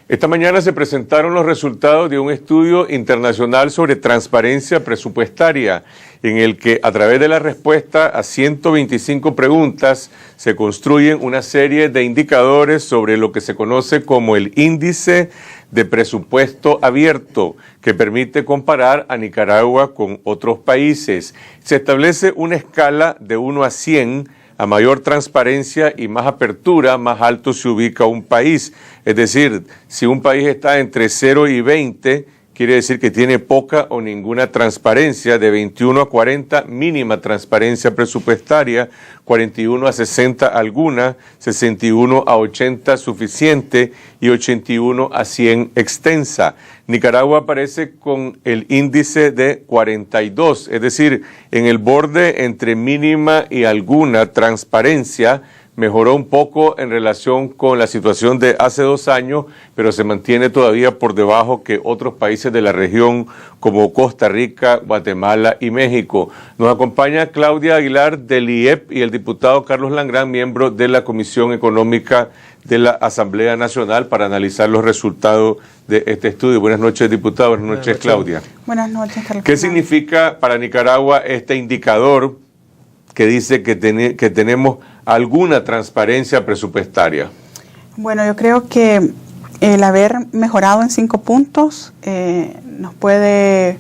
Esta mañana se presentaron los resultados de un estudio internacional sobre transparencia presupuestaria, en el que a través de la respuesta a 125 preguntas se construyen una serie de indicadores sobre lo que se conoce como el índice de presupuesto abierto, que permite comparar a Nicaragua con otros países. Se establece una escala de 1 a 100. A mayor transparencia y más apertura, más alto se ubica un país. Es decir, si un país está entre 0 y 20, quiere decir que tiene poca o ninguna transparencia. De 21 a 40, mínima transparencia presupuestaria, 41 a 60 alguna, 61 a 80 suficiente y 81 a 100 extensa. Nicaragua aparece con el índice de 42, es decir, en el borde entre mínima y alguna transparencia. Mejoró un poco en relación con la situación de hace 2 años, pero se mantiene todavía por debajo que otros países de la región como Costa Rica, Guatemala y México. Nos acompaña Claudia Aguilar del IEP y el diputado Carlos Langrán, miembro de la Comisión Económica de la Asamblea Nacional, para analizar los resultados de este estudio. Buenas noches, diputado. Buenas noches, Claudia. Buenas noches, Carlos. ¿Qué significa para Nicaragua este indicador que dice que tenemos alguna transparencia presupuestaria? Bueno, yo creo que el haber mejorado en 5 puntos nos puede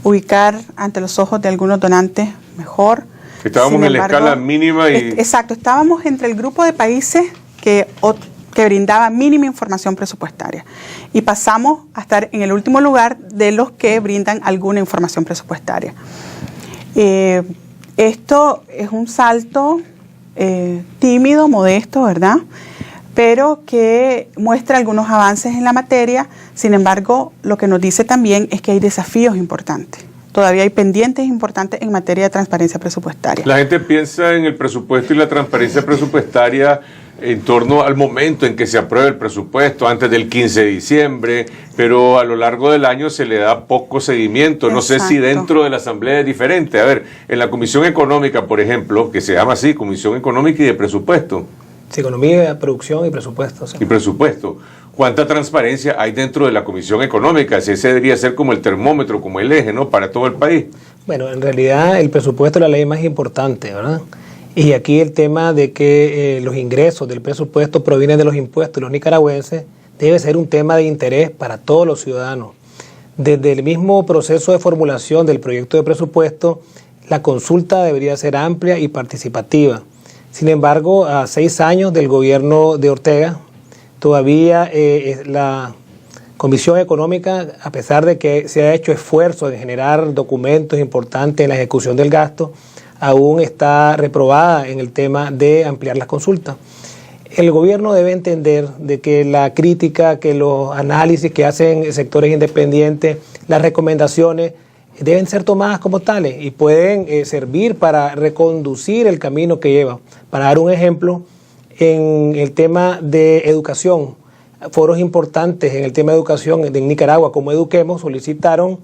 ubicar ante los ojos de algunos donantes mejor. Estábamos en la escala mínima y... Exacto, estábamos entre el grupo de países que brindaba mínima información presupuestaria y pasamos a estar en el último lugar de los que brindan alguna información presupuestaria. Esto es un salto tímido, modesto, ¿verdad? Pero que muestra algunos avances en la materia. Sin embargo, lo que nos dice también es que hay desafíos importantes. Todavía hay pendientes importantes en materia de transparencia presupuestaria. La gente piensa en el presupuesto y la transparencia presupuestaria en torno al momento en que se apruebe el presupuesto, antes del 15 de diciembre, pero a lo largo del año se le da poco seguimiento. Exacto. No sé si dentro de la Asamblea es diferente. A ver, en la Comisión Económica, por ejemplo, que se llama así, Comisión Económica y de Presupuesto. Sí, Economía, Producción y Presupuesto. Sí. Y Presupuesto. ¿Cuánta transparencia hay dentro de la Comisión Económica? Si ese debería ser como el termómetro, como el eje, ¿no?, para todo el país. Bueno, en realidad el presupuesto es la ley más importante, ¿verdad? Y aquí el tema de que los ingresos del presupuesto provienen de los impuestos de los nicaragüenses debe ser un tema de interés para todos los ciudadanos. Desde el mismo proceso de formulación del proyecto de presupuesto, la consulta debería ser amplia y participativa. Sin embargo, a 6 años del gobierno de Ortega, todavía la Comisión Económica, a pesar de que se ha hecho esfuerzo en generar documentos importantes en la ejecución del gasto, aún está reprobada en el tema de ampliar las consultas. El gobierno debe entender de que la crítica, que los análisis que hacen sectores independientes, las recomendaciones deben ser tomadas como tales y pueden servir para reconducir el camino que lleva. Para dar un ejemplo, en el tema de educación, foros importantes en el tema de educación en Nicaragua, como Eduquemos, solicitaron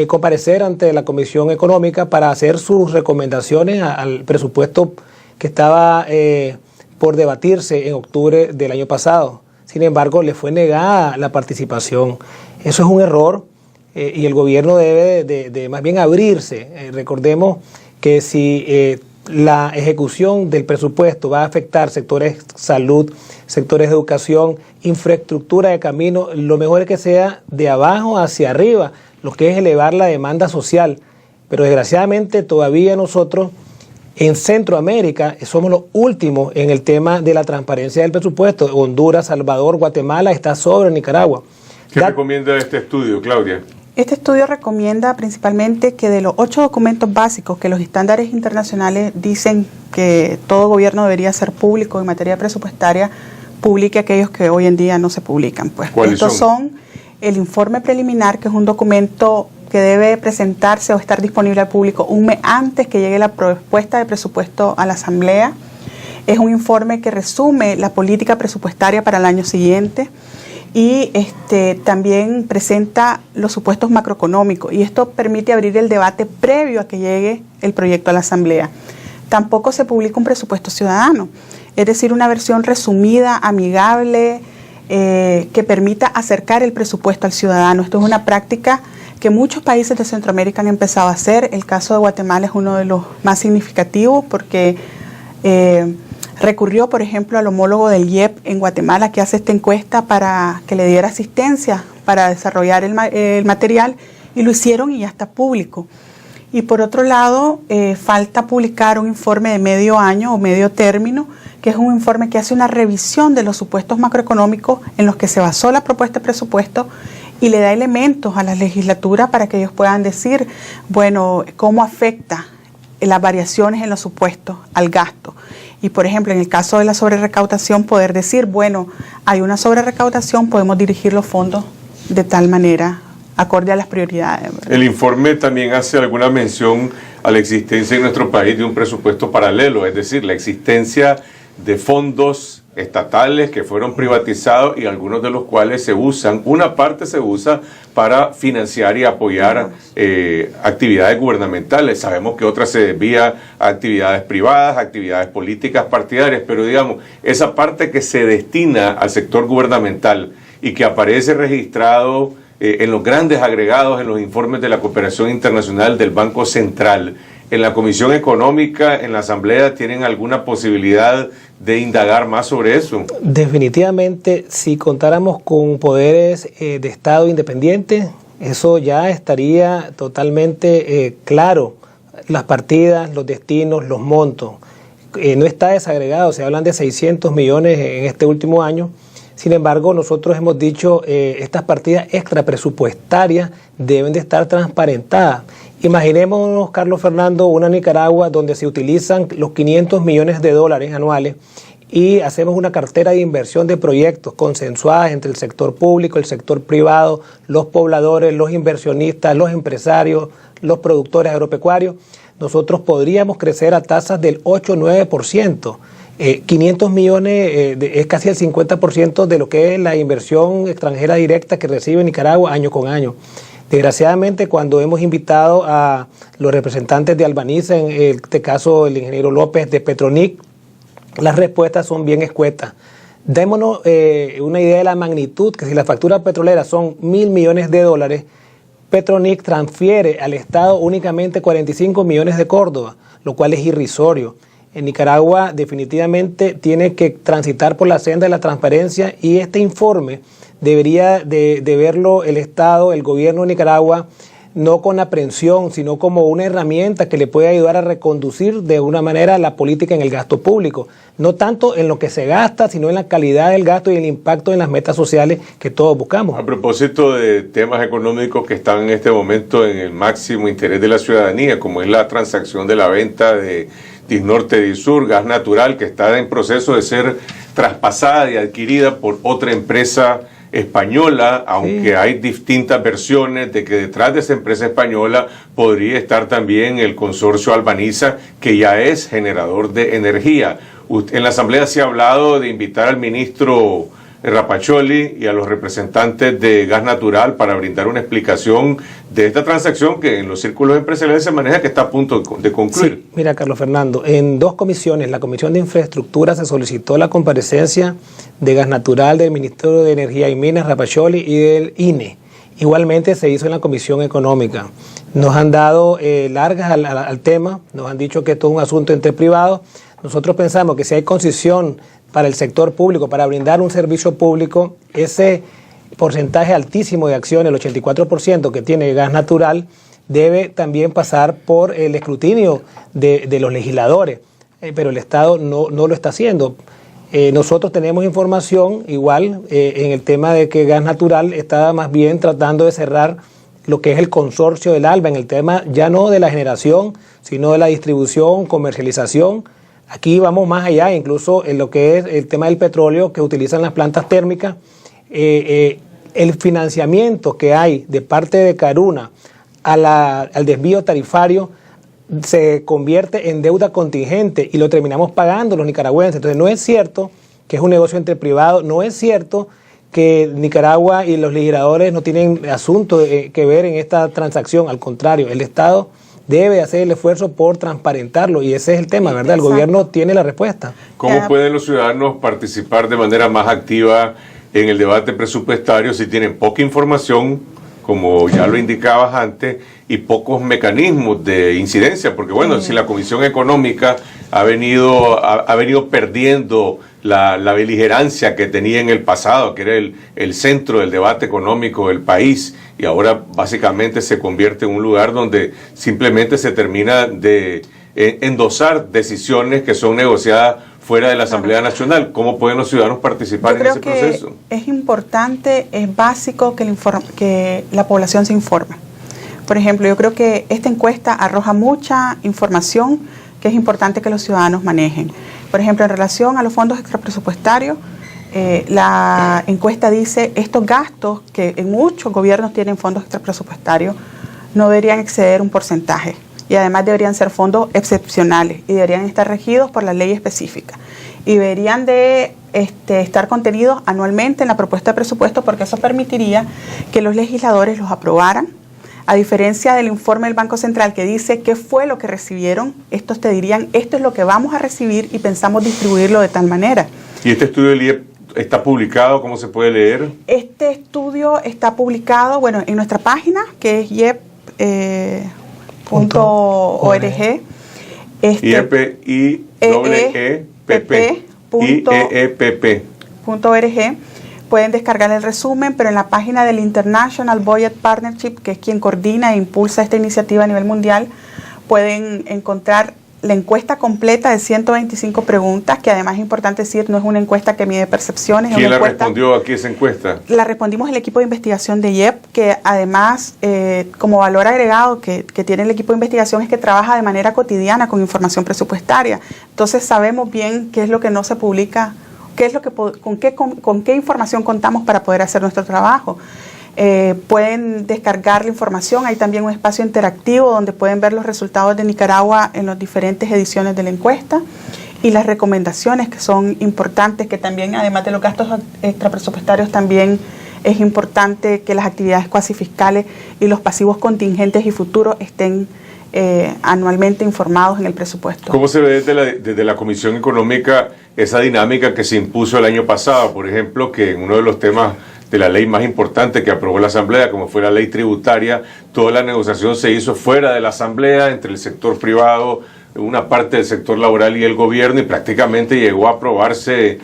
comparecer ante la Comisión Económica para hacer sus recomendaciones al presupuesto que estaba por debatirse en octubre del año pasado. Sin embargo, le fue negada la participación. Eso es un error y el gobierno debe de más bien abrirse. Recordemos que si la ejecución del presupuesto va a afectar sectores salud, sectores de educación, infraestructura de camino, lo mejor es que sea de abajo hacia arriba, lo que es elevar la demanda social. Pero desgraciadamente todavía nosotros en Centroamérica somos los últimos en el tema de la transparencia del presupuesto. Honduras, Salvador, Guatemala está sobre Nicaragua. ¿Qué recomienda este estudio, Claudia? Este estudio recomienda principalmente que de los 8 documentos básicos que los estándares internacionales dicen que todo gobierno debería ser público en materia presupuestaria, publique aquellos que hoy en día no se publican. Pues estos son el informe preliminar, que es un documento que debe presentarse o estar disponible al público un mes antes que llegue la propuesta de presupuesto a la Asamblea. Es un informe que resume la política presupuestaria para el año siguiente y también presenta los supuestos macroeconómicos, y esto permite abrir el debate previo a que llegue el proyecto a la Asamblea. Tampoco se publica un presupuesto ciudadano, es decir, una versión resumida, amigable, que permita acercar el presupuesto al ciudadano. Esto es una práctica que muchos países de Centroamérica han empezado a hacer. El caso de Guatemala es uno de los más significativos porque recurrió, por ejemplo, al homólogo del IEP en Guatemala, que hace esta encuesta para que le diera asistencia para desarrollar el material, y lo hicieron y ya está público. Y por otro lado, falta publicar un informe de medio año o medio término, que es un informe que hace una revisión de los supuestos macroeconómicos en los que se basó la propuesta de presupuesto y le da elementos a la legislatura para que ellos puedan decir, bueno, cómo afecta las variaciones en los supuestos al gasto. Y por ejemplo, en el caso de la sobrerecaudación, poder decir, bueno, hay una sobrerecaudación, podemos dirigir los fondos de tal manera, acorde a las prioridades, ¿verdad? El informe también hace alguna mención a la existencia en nuestro país de un presupuesto paralelo, es decir, la existencia de fondos estatales que fueron privatizados y algunos de los cuales se usan, una parte se usa para financiar y apoyar actividades gubernamentales. Sabemos que otra se desvía a actividades privadas, actividades políticas partidarias, pero digamos, esa parte que se destina al sector gubernamental y que aparece registrado en los grandes agregados, en los informes de la cooperación internacional del Banco Central, en la Comisión Económica, en la Asamblea, ¿tienen alguna posibilidad de indagar más sobre eso? Definitivamente, si contáramos con poderes de Estado independientes, eso ya estaría totalmente claro. Las partidas, los destinos, los montos. No está desagregado, se hablan de 600 millones en este último año. Sin embargo, nosotros hemos dicho estas partidas extrapresupuestarias deben de estar transparentadas. Imaginémonos, Carlos Fernando, una Nicaragua donde se utilizan los 500 millones de dólares anuales y hacemos una cartera de inversión de proyectos consensuadas entre el sector público, el sector privado, los pobladores, los inversionistas, los empresarios, los productores agropecuarios. Nosotros podríamos crecer a tasas del 8 o 9%. 500 millones es casi el 50% de lo que es la inversión extranjera directa que recibe Nicaragua año con año. Desgraciadamente, cuando hemos invitado a los representantes de Albaniza, en este caso el ingeniero López de Petronic, las respuestas son bien escuetas. Démonos una idea de la magnitud, que si la factura petrolera son 1.000 millones de dólares, Petronic transfiere al Estado únicamente 45 millones de Córdoba, lo cual es irrisorio. En Nicaragua definitivamente tiene que transitar por la senda de la transparencia y este informe debería de verlo el Estado, el gobierno de Nicaragua, no con aprensión, sino como una herramienta que le puede ayudar a reconducir de una manera la política en el gasto público. No tanto en lo que se gasta, sino en la calidad del gasto y el impacto en las metas sociales que todos buscamos. A propósito de temas económicos que están en este momento en el máximo interés de la ciudadanía, como es la transacción de la venta de Disnorte Disur, gas natural, que está en proceso de ser traspasada y adquirida por otra empresa española, aunque hay distintas versiones de que detrás de esa empresa española podría estar también el consorcio Albaniza, que ya es generador de energía. En la Asamblea se ha hablado de invitar al ministro Rapacholi y a los representantes de gas natural para brindar una explicación de esta transacción que en los círculos empresariales se maneja, que está a punto de concluir. Sí, mira, Carlos Fernando, en dos comisiones, la Comisión de Infraestructura se solicitó la comparecencia de gas natural, del Ministerio de Energía y Minas, Rapacholi, y del INE. Igualmente se hizo en la Comisión Económica. Nos han dado largas al tema, nos han dicho que esto es un asunto entre privados. Nosotros pensamos que si hay concesión para el sector público, para brindar un servicio público, ese porcentaje altísimo de acciones, el 84% que tiene gas natural, debe también pasar por el escrutinio de los legisladores, pero el Estado no lo está haciendo. Nosotros tenemos información igual en el tema de que gas natural está más bien tratando de cerrar lo que es el consorcio del ALBA, en el tema ya no de la generación, sino de la distribución, comercialización. Aquí vamos más allá, incluso en lo que es el tema del petróleo que utilizan las plantas térmicas. El financiamiento que hay de parte de Caruna al desvío tarifario se convierte en deuda contingente y lo terminamos pagando los nicaragüenses. Entonces no es cierto que es un negocio entre privados, no es cierto que Nicaragua y los legisladores no tienen asunto que ver en esta transacción. Al contrario, el Estado debe hacer el esfuerzo por transparentarlo y ese es el tema, ¿verdad? El gobierno tiene la respuesta. ¿Cómo pueden los ciudadanos participar de manera más activa en el debate presupuestario si tienen poca información, como ya lo indicabas antes, y pocos mecanismos de incidencia, porque bueno, si la Comisión Económica ha venido perdiendo la beligerancia que tenía en el pasado, que era el centro del debate económico del país, y ahora básicamente se convierte en un lugar donde simplemente se termina de endosar decisiones que son negociadas fuera de la Asamblea Nacional. ¿Cómo pueden los ciudadanos participar en ese proceso? Es importante, es básico que la población se informe. Por ejemplo, yo creo que esta encuesta arroja mucha información que es importante que los ciudadanos manejen. Por ejemplo, en relación a los fondos extrapresupuestarios, la encuesta dice estos gastos que en muchos gobiernos tienen fondos extrapresupuestarios no deberían exceder un porcentaje. Y además deberían ser fondos excepcionales y deberían estar regidos por la ley específica. Y deberían de estar contenidos anualmente en la propuesta de presupuesto, porque eso permitiría que los legisladores los aprobaran. A diferencia del informe del Banco Central que dice qué fue lo que recibieron, estos te dirían esto es lo que vamos a recibir y pensamos distribuirlo de tal manera. ¿Y este estudio del IEP está publicado? ¿Cómo se puede leer? Este estudio está publicado, bueno, en nuestra página, que es IEP. .org IEPP.org. Pueden descargar el resumen, pero en la página del International Budget Partnership, que es quien coordina e impulsa esta iniciativa a nivel mundial, pueden encontrar la encuesta completa de 125 preguntas, que además es importante decir, no es una encuesta que mide percepciones. ¿Quién la respondió aquí esa encuesta? La respondimos el equipo de investigación de IEP, que además, como valor agregado que tiene el equipo de investigación es que trabaja de manera cotidiana con información presupuestaria. Entonces sabemos bien qué es lo que no se publica, con qué información contamos para poder hacer nuestro trabajo. Pueden descargar la información, hay también un espacio interactivo donde pueden ver los resultados de Nicaragua en las diferentes ediciones de la encuesta y las recomendaciones que son importantes, que también además de los gastos extrapresupuestarios también es importante que las actividades cuasi fiscales y los pasivos contingentes y futuros estén anualmente informados en el presupuesto. ¿Cómo se ve desde la Comisión Económica esa dinámica que se impuso el año pasado? Por ejemplo, que en uno de los temas de la ley más importante que aprobó la Asamblea, como fue la ley tributaria, toda la negociación se hizo fuera de la Asamblea, entre el sector privado, una parte del sector laboral y el gobierno, y prácticamente llegó a aprobarse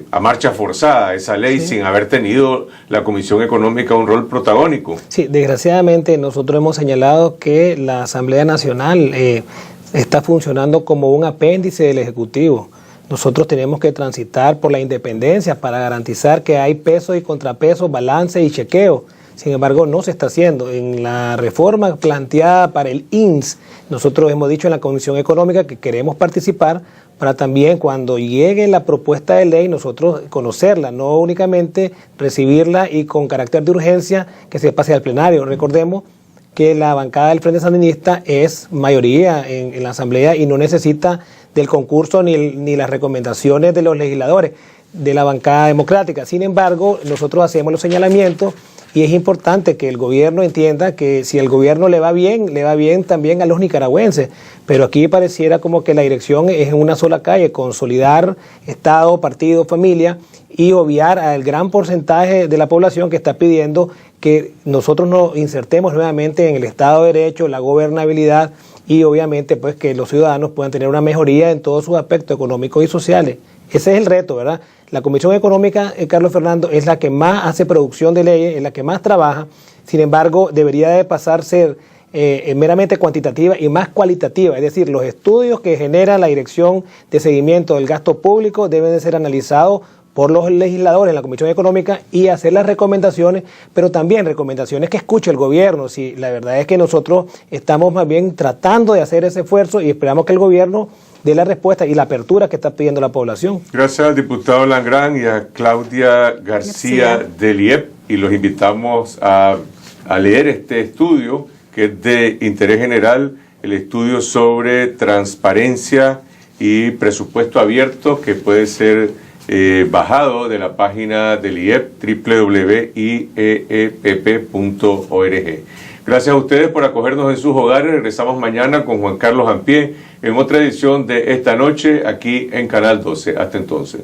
a marcha forzada esa ley, sin haber tenido la Comisión Económica un rol protagónico. Sí, desgraciadamente nosotros hemos señalado que la Asamblea Nacional está funcionando como un apéndice del Ejecutivo. Nosotros tenemos que transitar por la independencia para garantizar que hay pesos y contrapesos, balance y chequeo. Sin embargo, no se está haciendo. En la reforma planteada para el INS, nosotros hemos dicho en la Comisión Económica que queremos participar para también cuando llegue la propuesta de ley nosotros conocerla, no únicamente recibirla y con carácter de urgencia que se pase al plenario. Recordemos que la bancada del Frente Sandinista es mayoría en la Asamblea y no necesita del concurso ni las recomendaciones de los legisladores de la bancada democrática. Sin embargo, nosotros hacemos los señalamientos y es importante que el gobierno entienda que si el gobierno le va bien también a los nicaragüenses. Pero aquí pareciera como que la dirección es en una sola calle, consolidar Estado, partido, familia y obviar al gran porcentaje de la población que está pidiendo que nosotros nos insertemos nuevamente en el Estado de Derecho, la gobernabilidad y obviamente pues que los ciudadanos puedan tener una mejoría en todos sus aspectos económicos y sociales. Ese es el reto, ¿verdad? La Comisión Económica, Carlos Fernando, es la que más hace producción de leyes, es la que más trabaja. Sin embargo, debería de pasar a ser meramente cuantitativa y más cualitativa. Es decir, los estudios que genera la Dirección de Seguimiento del Gasto Público deben de ser analizados por los legisladores en la Comisión Económica y hacer las recomendaciones, pero también recomendaciones que escuche el gobierno. Si la verdad es que nosotros estamos más bien tratando de hacer ese esfuerzo y esperamos que el gobierno dé la respuesta y la apertura que está pidiendo la población. Gracias al diputado Langrán y a Claudia García del IEP, y los invitamos a leer este estudio que es de interés general, el estudio sobre transparencia y presupuesto abierto, que puede ser bajado de la página del IEP, www.iepp.org. Gracias a ustedes por acogernos en sus hogares. Regresamos mañana con Juan Carlos Ampié en otra edición de Esta Noche aquí en Canal 12. Hasta entonces.